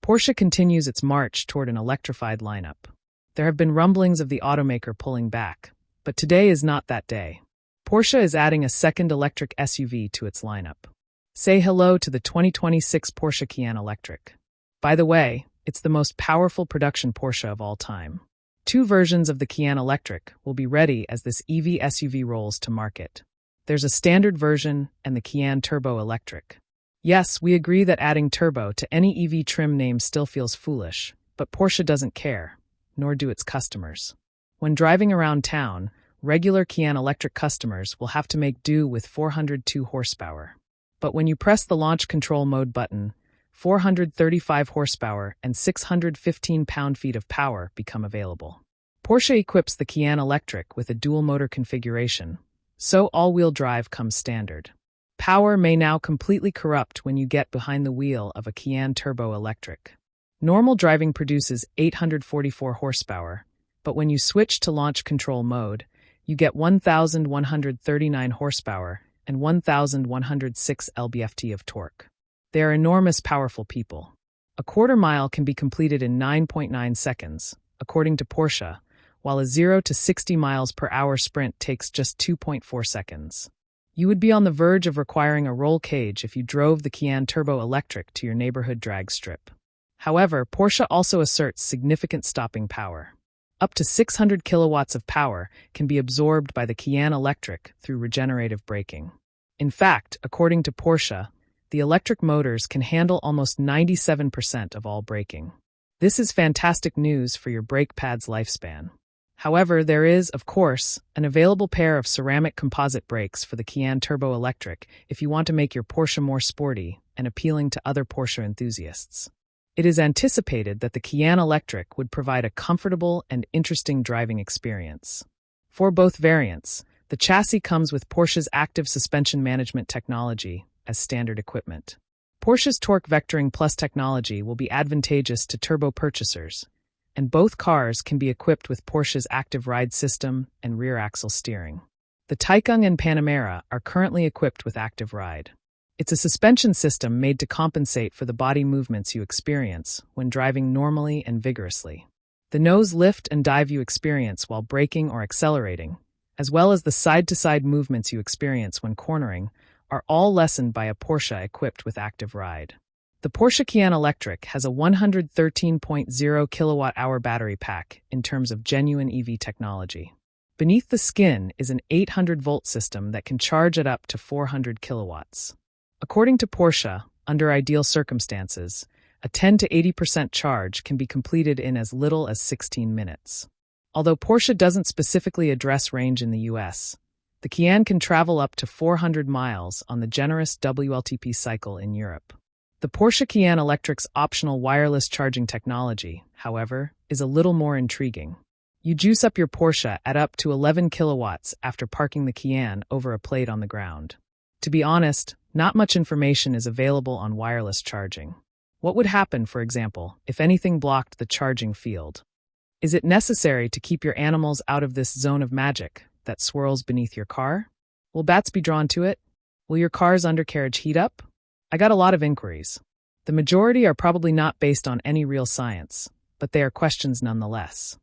Porsche continues its march toward an electrified lineup. There have been rumblings of the automaker pulling back, but today is not that day. Porsche is adding a second electric SUV to its lineup. Say hello to the 2026 Porsche Cayenne Electric. By the way, it's the most powerful production Porsche of all time. 2 versions of the Cayenne Electric will be ready as this EV SUV rolls to market. There's a standard version and the Cayenne Turbo Electric. Yes, we agree that adding turbo to any EV trim name still feels foolish, but Porsche doesn't care, nor do its customers. When driving around town, regular Cayenne Electric customers will have to make do with 402 horsepower. But when you press the launch control mode button, 435 horsepower and 615 pound-feet of power become available. Porsche equips the Cayenne Electric with a dual-motor configuration, so all-wheel drive comes standard. Power may now completely corrupt when you get behind the wheel of a Cayenne Turbo Electric. Normal driving produces 844 horsepower, but when you switch to launch control mode, you get 1,139 horsepower and 1,106 lb-ft of torque. They are enormous, powerful people. A quarter mile can be completed in 9.9 seconds, according to Porsche, while a 0 to 60 miles per hour sprint takes just 2.4 seconds. You would be on the verge of requiring a roll cage if you drove the Cayenne Turbo Electric to your neighborhood drag strip. However, Porsche also asserts significant stopping power. Up to 600 kilowatts of power can be absorbed by the Cayenne Electric through regenerative braking. In fact, according to Porsche, the electric motors can handle almost 97% of all braking. This is fantastic news for your brake pad's lifespan. However, there is, of course, an available pair of ceramic composite brakes for the Cayenne Turbo Electric if you want to make your Porsche more sporty and appealing to other Porsche enthusiasts. It is anticipated that the Cayenne Electric would provide a comfortable and interesting driving experience. For both variants, the chassis comes with Porsche's active suspension management technology as standard equipment. Porsche's Torque Vectoring Plus technology will be advantageous to turbo purchasers, and both cars can be equipped with Porsche's active ride system and rear axle steering. The Taycan and Panamera are currently equipped with active ride. It's a suspension system made to compensate for the body movements you experience when driving normally and vigorously. The nose lift and dive you experience while braking or accelerating, as well as the side-to-side movements you experience when cornering, are all lessened by a Porsche equipped with active ride. The Porsche Cayenne Electric has a 113.0 kilowatt-hour battery pack in terms of genuine EV technology. Beneath the skin is an 800-volt system that can charge at up to 400 kilowatts. According to Porsche, under ideal circumstances, a 10 to 80% charge can be completed in as little as 16 minutes. Although Porsche doesn't specifically address range in the US, the Cayenne can travel up to 400 miles on the generous WLTP cycle in Europe. The Porsche Cayenne Electric's optional wireless charging technology, however, is a little more intriguing. You juice up your Porsche at up to 11 kilowatts after parking the Cayenne over a plate on the ground. To be honest, not much information is available on wireless charging. What would happen, for example, if anything blocked the charging field? Is it necessary to keep your animals out of this zone of magic that swirls beneath your car? Will bats be drawn to it? Will your car's undercarriage heat up? I got a lot of inquiries. The majority are probably not based on any real science, but they are questions nonetheless.